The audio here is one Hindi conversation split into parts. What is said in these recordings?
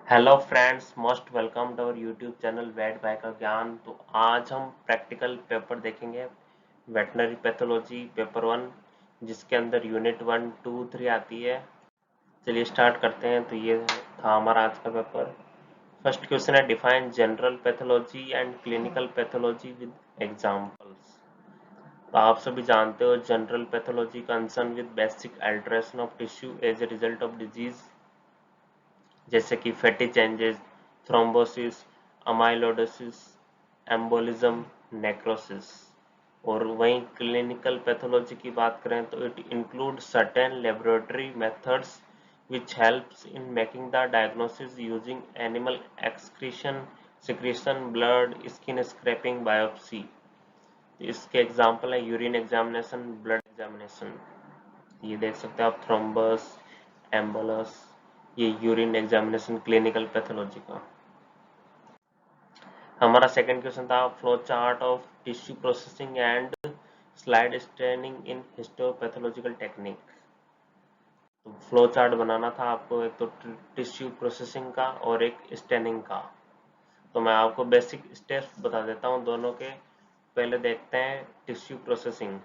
Hello friends, most welcome to our YouTube channel vet बाय का ज्ञान। तो आज हम प्रैक्टिकल पेपर देखेंगे, वेटनरी पैथोलॉजी पेपर 1, जिसके अंदर यूनिट 1, 2, 3 आती है। चलिए स्टार्ट करते हैं। तो ये था हमारा आज का पेपर। फर्स्ट क्वेश्चन है, define general pathology and clinical pathology with examples. तो आप सभी जानते हो general pathology concern with basic alteration of tissue as a result of disease, जैसे कि fatty changes, thrombosis, amyloidosis, embolism, necrosis. और वहीं क्लिनिकल पैथोलॉजी की बात करें तो it include certain laboratory methods which helps in making the diagnosis using animal excretion, secretion, blood, skin scraping, biopsy। इसके एग्जाम्पल है यूरिन एग्जामिनेशन, ब्लड एग्जामिनेशन। ये देख सकते हैं आप, थ्रोम्बस, एम्बोलस, ये यूरिन एग्जामिनेशन क्लिनिकल पैथोलॉजी का। हमारा सेकंड क्वेश्चन था, flow chart of tissue processing and slide staining in histopathological technique. तो फ्लो चार्ट बनाना था आपको, एक तो टिश्यू प्रोसेसिंग का और एक स्टेनिंग का। तो मैं आपको बेसिक स्टेप्स बता देता हूँ दोनों के। पहले देखते हैं टिश्यू प्रोसेसिंग।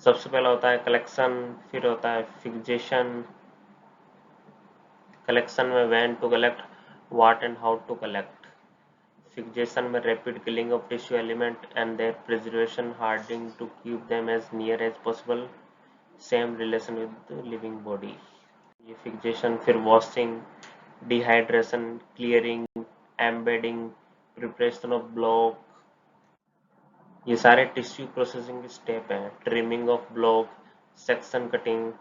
सबसे पहला होता है कलेक्शन, फिर होता है फिक्सेशन। कलेक्शन में when to collect, what and how to collect. Fixation में rapid killing of tissue element and their preservation, hardening to keep them as near as possible, same relation with living body. ये फिक्सेशन। फिर washing, dehydration, clearing, embedding, preparation of block, ये सारे टिश्यू प्रोसेसिंग के स्टेप हैं। Trimming of block, section cutting,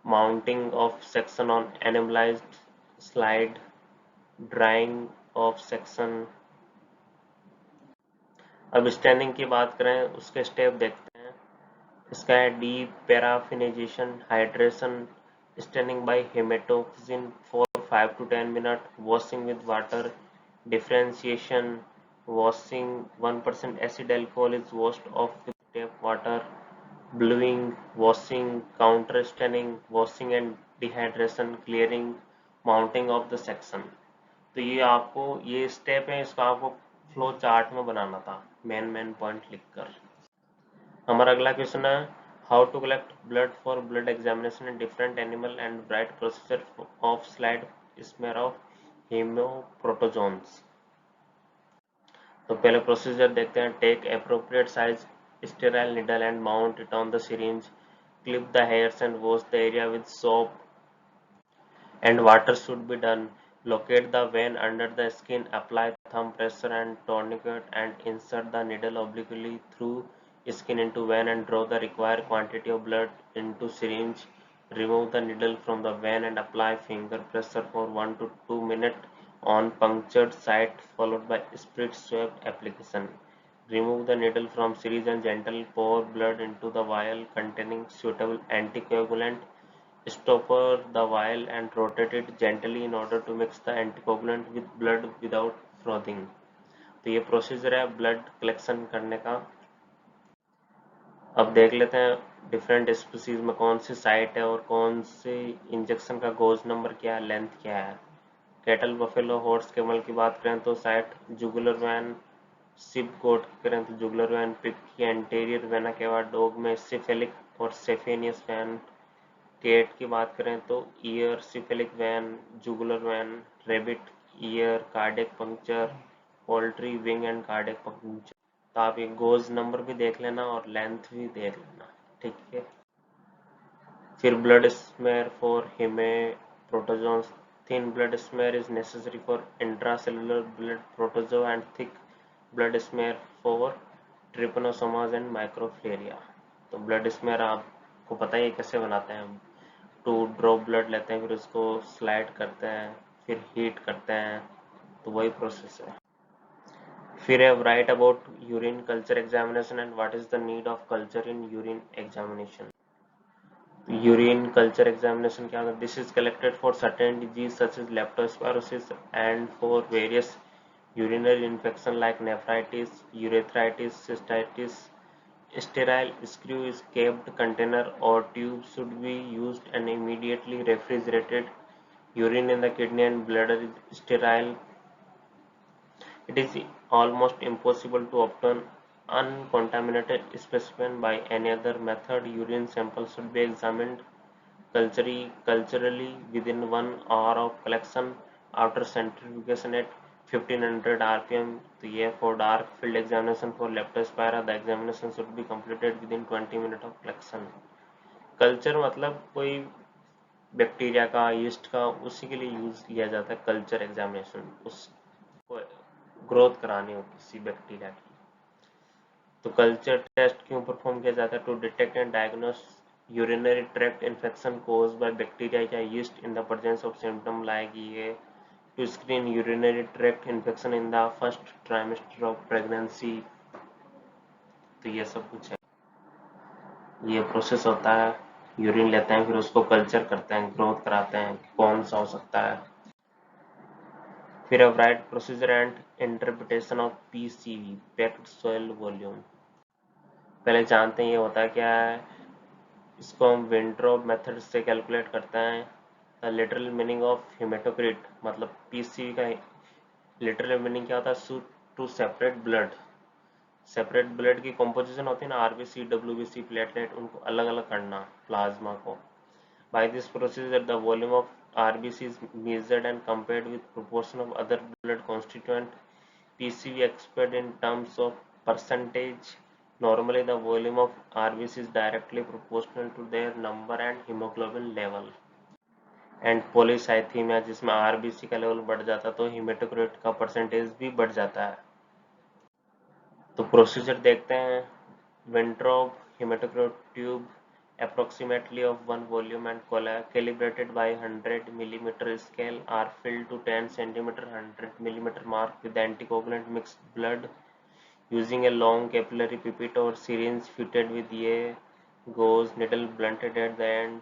mounting of section on एनिमलाइज्ड स्लाइड, ड्राइंग ऑफ सेक्शन। अब स्टैनिंग की बात करें, उसके स्टेप देखते हैं। इसका है deparaffinisation, hydration, staining by haematoxylin for 5 to 10 minute, washing with water, differentiation, washing 1% acid alcohol is washed off with tap water, blueing, washing, counter staining, washing and dehydration, clearing, mounting of the section. तो ये आपको ये स्टेप है, इसको आपको फ्लो चार्ट में बनाना था मेन मेन पॉइंट लिखकर। हमारा अगला क्वेश्चन है, how to collect blood for blood examination in different animal and bright procedure of slide smear of haemoprotozoans. तो पहले प्रोसीजर देखते हैं। Take appropriate size sterile needle and mount it on the syringe, clip the hairs and wash the area with soap and water should be done. Locate the vein under the skin, apply thumb pressure and tourniquet and insert the needle obliquely through skin into vein and draw the required quantity of blood into syringe. Remove the needle from the vein and apply finger pressure for 1 to 2 minutes on punctured site followed by spirit swab application. Remove the needle from syringe and gently pour blood into the vial containing suitable anticoagulant. Stopper the vial and rotate it gently in order to mix the anticoagulant with blood without frothing। तो ये प्रोसीजर है ब्लड कलेक्शन करने का। अब देख लेते हैं डिफरेंट स्पीसीज में कौन सी साइट है और कौन से इंजेक्शन का गोज नंबर क्या है, लेंथ क्या है। कैटल, बफेलो, हॉर्स, कैमल की बात करें तो site jugular vein, sheep goat की करें तो जुगुलर वैन, पिग की एंटीरियर वेना केवा, डॉग में सिफेलिक और सेफेनियस वैन, केट की बात करें तो ear, cephalic vein, jugular vein, rabbit, ear, cardiac puncture, poultry, wing and cardiac puncture. तो आप ये गोज नंबर भी देख लेना और लेंथ भी देख लेना, ठीक है। फिर blood smear for haemoprotozoans. Thin blood smear is necessary for intracellular blood protozoa and thick blood smear for trypanosomes and microfilaria. तो ब्लड स्मेयर आपको पता ही है कैसे बनाते हैं हम। 2 ड्रॉप ब्लड लेते हैं, फिर उसको स्लाइड करते हैं, फिर हीट करते हैं, तो वही प्रोसेस है। फिर है write about urine culture examination and what is the need of culture in urine examination. Urine culture examination क्या होता है? This is collected for certain disease such as leptospirosis and for various urinary infection like nephritis, urethritis, cystitis. Sterile screw is kept container or tube should be used and immediately refrigerated Urine in the kidney and bladder is sterile. It is almost impossible to obtain uncontaminated specimen by any other method. Urine samples should be examined culturally within 1 hour of collection after centrifugation at 1500 rpm. तो ये for dark field examination for leptospira, the examination should be completed within 20 minutes of collection. Culture मतलब कोई बैक्टीरिया का, यीस्ट का, उसी के लिए यूज किया जाता है कल्चर एग्जामिनेशन, उसको ग्रोथ करानी हो किसी बैक्टीरिया की। तो कल्चर टेस्ट क्यों परफॉर्म किया जाता है? To detect and diagnose urinary tract infection caused by bacteria या yeast in the presence of symptom like ये, to screen urinary tract infection in the first trimester of pregnancy. तो ये सब कुछ है, ये प्रोसेस होता है। यूरिन लेते हैं, फिर उसको कल्चर करते हैं, ग्रोथ कराते हैं, कौन सा हो सकता है। फिर अब right procedure and interpretation of PCV, packed soil volume. पहले जानते हैं ये होता है क्या है। इसको हम विंट्रोप मेथड से कैलकुलेट करते हैं। The literal meaning of haematocrit, मतलब पीसीवी का लिटरल मीनिंग क्या होता है? To separate blood. Separate blood की कॉम्पोजिशन होती है ना, आरबीसी, डब्ल्यूबीसी, प्लेटलेट, उनको अलग अलग करना, प्लाज्मा को। By this procedure the volume of RBC is measured and compared with proportion of other blood constituent. PCV expressed in terms of percentage. Normally, the volume of RBC is directly proportional to their number and hemoglobin level. And polycythaemia, जिसमें आरबीसी का लेवल बढ़ जाता है तो हेमेटोक्रिट का परसेंटेज भी बढ़ जाता है। तो प्रोसीजर देखते हैं। Wintrobe haematocrit tube approximately of one volume and calibrated by 100 millimeter scale are filled to 10 centimeter 100 millimeter mark with anticoagulant mixed blood using a long capillary pipette or syringe fitted with a gauze needle blunted at the end.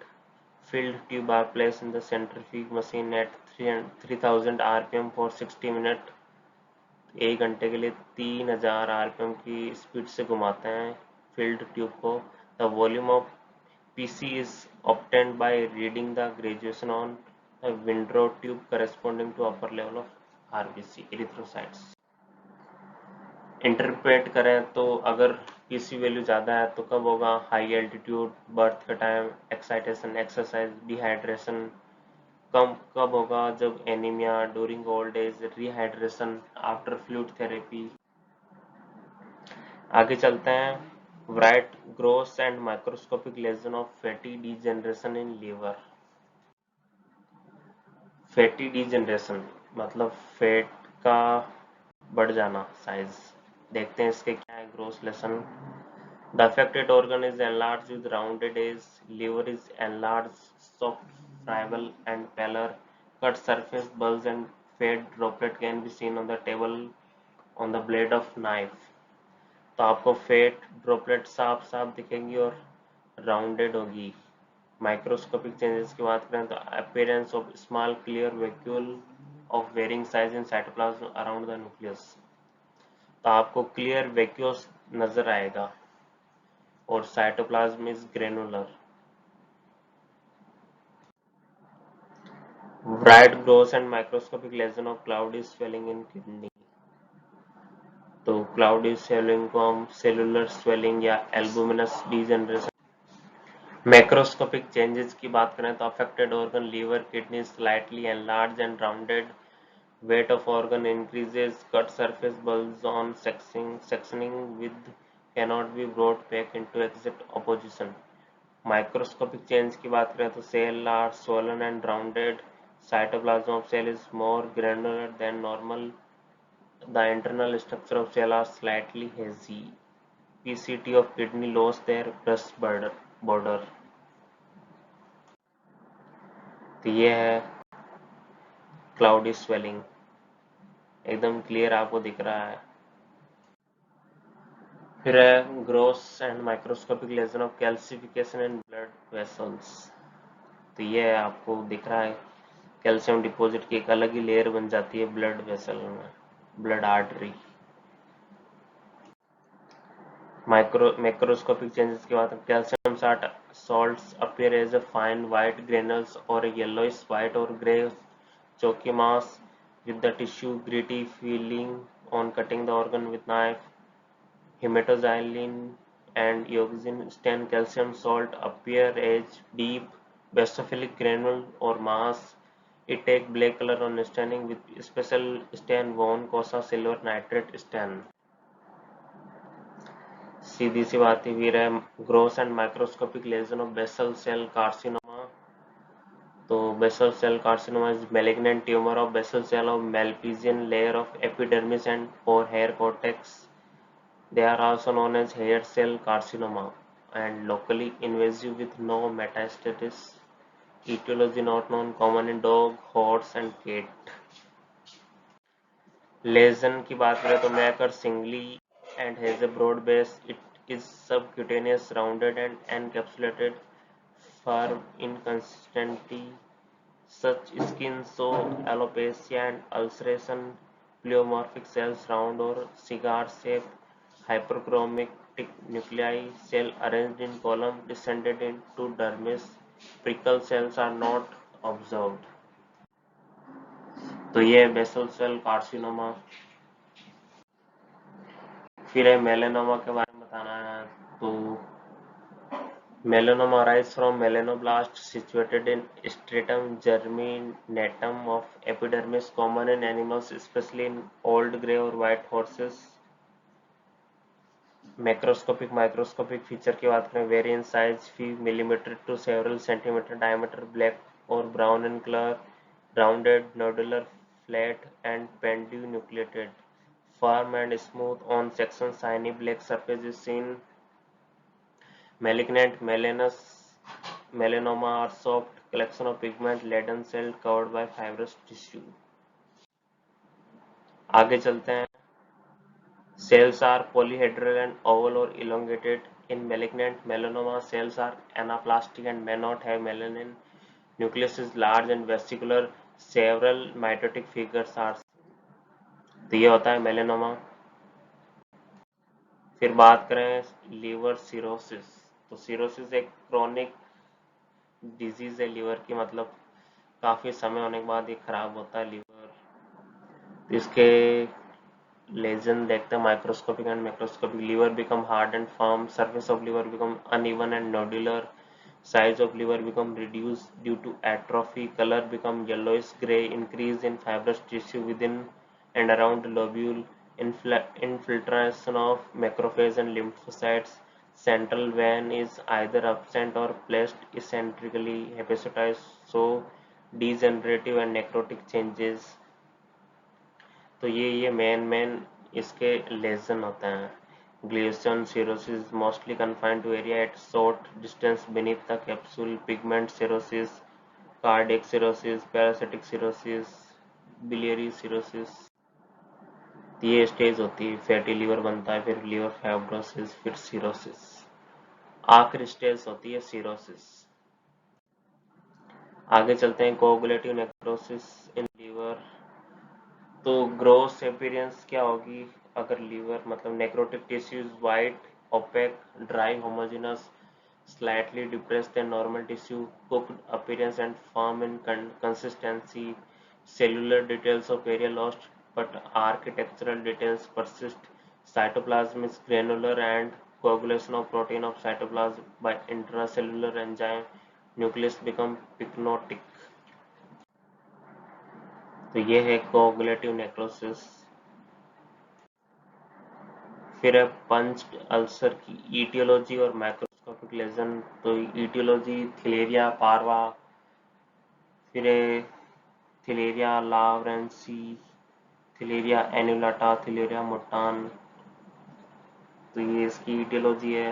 Filled tube are placed in the centrifuge machine at 3000 rpm for 60 minutes. 1 घंटे के लिए 3000 rpm की स्पीड से घुमाते हैं फिल्ड ट्यूब को। The volume of PC is obtained by reading the graduation on the Windrow tube corresponding to upper level of RBC erythrocytes. Interpret करें तो अगर पीसी वैल्यू ज़्यादा है तो कब होगा? हाई एल्टीट्यूड, बर्थ का टाइम, एक्साइटेशन, एक्सरसाइज, डिहाइड्रेशन। कब होगा? जब anaemia, during old age, rehydration, after fluid therapy. आगे चलते हैं। Write gross and microscopic lesion of fatty degeneration in liver. Fatty degeneration मतलब फैट का बढ़ जाना, साइज। देखते हैं इसके क्या है gross lesion. The affected organ is enlarge with rounded edge. Liver is enlarge, soft, friable and paler. Cut surface bulge and fat droplet can be seen on the table on the blade of knife. तो आपको फैट ड्रॉपलेट साफ साफ दिखेंगी और राउंडेड होगी। माइक्रोस्कोपिक चेंजेस की बात करें तो appearance of small clear vacuole of varying size in cytoplasm around the nucleus. तो आपको क्लियर वैक्यूल्स नजर आएगा और cytoplasm is granular. Write gross and microscopic lesion of cloudy swelling in kidney. तो क्लाउडी स्वेलिंग को हम सेलुलर स्वेलिंग या एल्बुमिनस डीजेनरेशन। मैक्रोस्कोपिक चेंजेस की बात करें तो affected organ liver, kidney slightly enlarge and rounded. Weight of organ increases, cut surface bulges on sectioning with cannot be brought back into exact opposition. Microscopic change की बात करें तो cell are swollen and rounded. Cytoplasm of cell is more granular than normal. The internal structure of cell are slightly hazy. PCT of kidney lost their crust border. तो ये है क्लाउडी स्वेलिंग, एकदम क्लियर आपको दिख रहा है। फिर है gross and microscopic lesion of calcification in blood vessels. तो ये आपको दिख रहा है कैल्शियम डिपॉजिट की एक अलग ही लेयर बन जाती है ब्लड वेसल में, ब्लड आर्टरी। Macroscopic changes की बात करें, calcium salts appear as a fine white granules or a yellowish white or gray chalky mass with the tissue gritty feeling on cutting the organ with knife. Hematoxylin and ioxin stain calcium salt appear as deep basophilic granule or mass. It take black color on staining with special stain von Cosa silver nitrate stain. सीधी सी बात ही फिर है gross and microscopic lesion of basal cell carcinoma. तो basal cell carcinoma is malignant tumor of basal cell of Malpighian layer of epidermis and or hair cortex. They are also known as hair cell carcinoma and locally invasive with no metastasis. Etiology not known, common in dog, horse and cat. Lesion की बात करें तो मैकर singly and has a broad base. It is subcutaneous, rounded and encapsulated, firm in consistency. Such skin show alopecia and ulceration. Pleomorphic cells round or cigar shaped, hyperchromatic nuclei, cell arranged in column, descended into dermis. Prickle cells are not observed. तो ये बेसल सेल कार्सिनोमा। फिर है मेलेनोमा के बारे में बताना है। तो melanoma arises from melanoblast situated in stratum germinatum of epidermis, common in animals, especially in old grey or white horses. Macroscopic feature की बात करें, vary in size few millimeter to several centimeter diameter, black or brown in color, rounded, nodular, flat and pendunucleated, firm and smooth on sections, shiny black surface is seen. Malignant melanoma are soft collection of pigment laden cell covered by fibrous tissue. आगे चलते हैं। Cells are polyhedral and oval or elongated. In malignant melanoma, cells are anaplastic and may not have melanin. Nucleus is large and vesicular. Several mitotic figures are seen. तो ये होता है melanoma। फिर बात करें लीवर सिरोसिस। तो सिरोसिस एक क्रोनिक डिजीज है लीवर की, मतलब काफी समय होने के बाद ये खराब होता है लीवर। इसके लेजन देखते हैं microscopic and macroscopic. Liver become hard and firm, surface of liver become uneven and nodular, size of liver become reduced due to atrophy, color become yellowish gray, increase in fibrous tissue within and around the lobule, infiltration of macrophage and lymphocytes, central vein is either absent or placed eccentrically, hepatocytes show degenerative and necrotic changes। तो ये मेन इसके लेजन होते हैं। Glisson cirrhosis mostly confined to area at short distance beneath the capsule, pigment cirrhosis, cardiac cirrhosis, parasitic cirrhosis, biliary cirrhosis. ये स्टेज होती है, फैटी लीवर बनता है, फिर लीवर फाइब्रोसिस, फिर सिरोसिस, आखिरी स्टेज होती है सिरोसिस। आगे चलते हैं कोगुलेटिव नेक्रोसिस इन लीवर। तो ग्रोस अपीयरेंस क्या होगी अगर लीवर मतलब necrotic tissues white, opaque, dry, homogeneous, slightly depressed than normal tissue, cooked appearance and firm in consistency. Cellular details of area lost, but architectural details persist. Cytoplasm is granular and coagulation of protein of cytoplasm by intracellular enzyme. Nucleus become pycnotic. तो ये है कोगुलेटिव नेक्रोसिस। फिर है पंच्ड अल्सर की ईटियोलॉजी और माइक्रोस्कोपिक लेजन। तो ईटियोलॉजी थिलेरिया पार्वा, फिर थिलेरिया लावरेंसी, थिलेरिया एनुलाटा, थिलेरिया मोटान। तो ये इसकी ईटियोलॉजी है।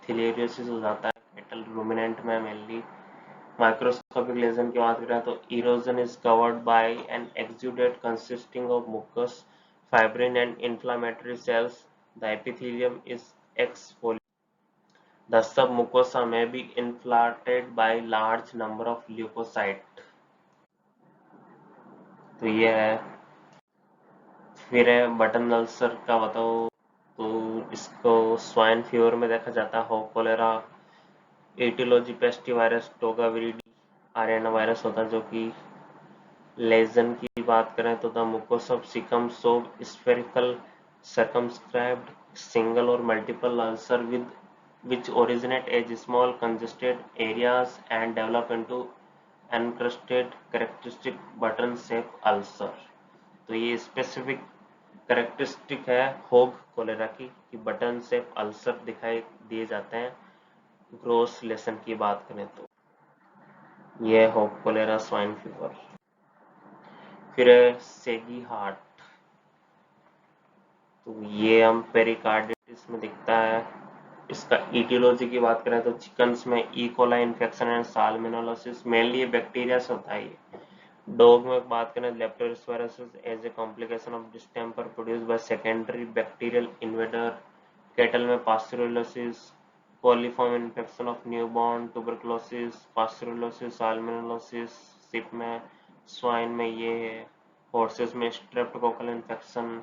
थिलेरियोसिस हो जाता है मेटल रूमिनेंट में मेनली। माइक्रोस्कोपिक लेजन की बात करें तो erosion is covered by an exudate consisting of mucus, fibrin and inflammatory cells. The epithelium is exfoliated. The submucosa may be inflated by large number of leukocytes. तो ये है। फिर है बटन अल्सर का बताओ। तो इसको स्वाइन फीवर में देखा जाता है hog cholera, aetiology pestivirus, Togaviridae RNA virus होता है जो कि लेजन की बात करें तो द मुकोसब सिकम सोब स्फेरिकल सर्कमस्क्राइब्ड सिंगल और multiple ulcer with which originate as small congested areas and develop into encrusted characteristic button shape ulcer। तो ये स्पेसिफिक कैरेक्टरिस्टिक है होग कोलेरा की कि बटन शेप अल्सर दिखाई दिए जाते हैं। ग्रोस लेसन की बात करें तो ये होग कोलेरा स्वाइन फीवर। फिर सेगी हार्ट, तो ये हम पेरिकार्डिटिस में दिखता है। इसका ईटियोलॉजी की बात करें तो चिकन्स में E coli infection and salmonellosis, mainly ये बैक्टीरिया से होता है। ये डॉग में बात करें leptospirosis as a complication of distemper produce by secondary bacterial invader. Cattle में pasteurellosis, coliform infection of newborn, tuberculosis, pasteurellosis, salmonellosis. Sheep में, स्वाइन में ये है, हॉर्सेस में स्ट्रेप्टोकोकल इन्फेक्शन।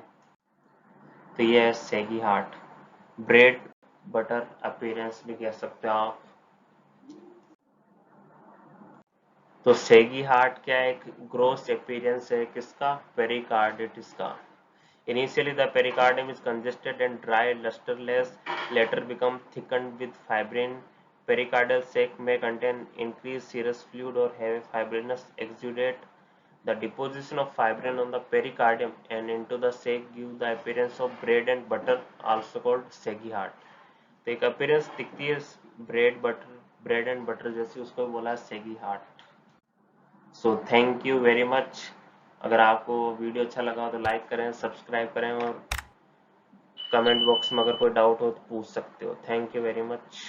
तो ये है सेगी हार्ट। ब्रेड बटर अपीयरेंस भी कह सकते हो आप। तो सेगी हार्ट क्या है, एक ग्रोस अपीयरेंस है किसका, पेरिकार्डिटिस का। Initially the pericardium is congested and dry lustreless, later become thickened with fibrin. Pericardial sac may contain increased serous fluid or have a fibrinous exudate. The deposition of fibrin on the pericardium and into the sac give the appearance of bread and butter, also called saggy heart। तो एक अपीयरेंस दिखती है ब्रेड एंड बटर जैसी, उसको बोला shaggy heart. So thank you very much. अगर आपको वीडियो अच्छा लगा तो लाइक करें, सब्सक्राइब करें और कमेंट बॉक्स में अगर कोई डाउट हो तो पूछ सकते हो। Thank you very much.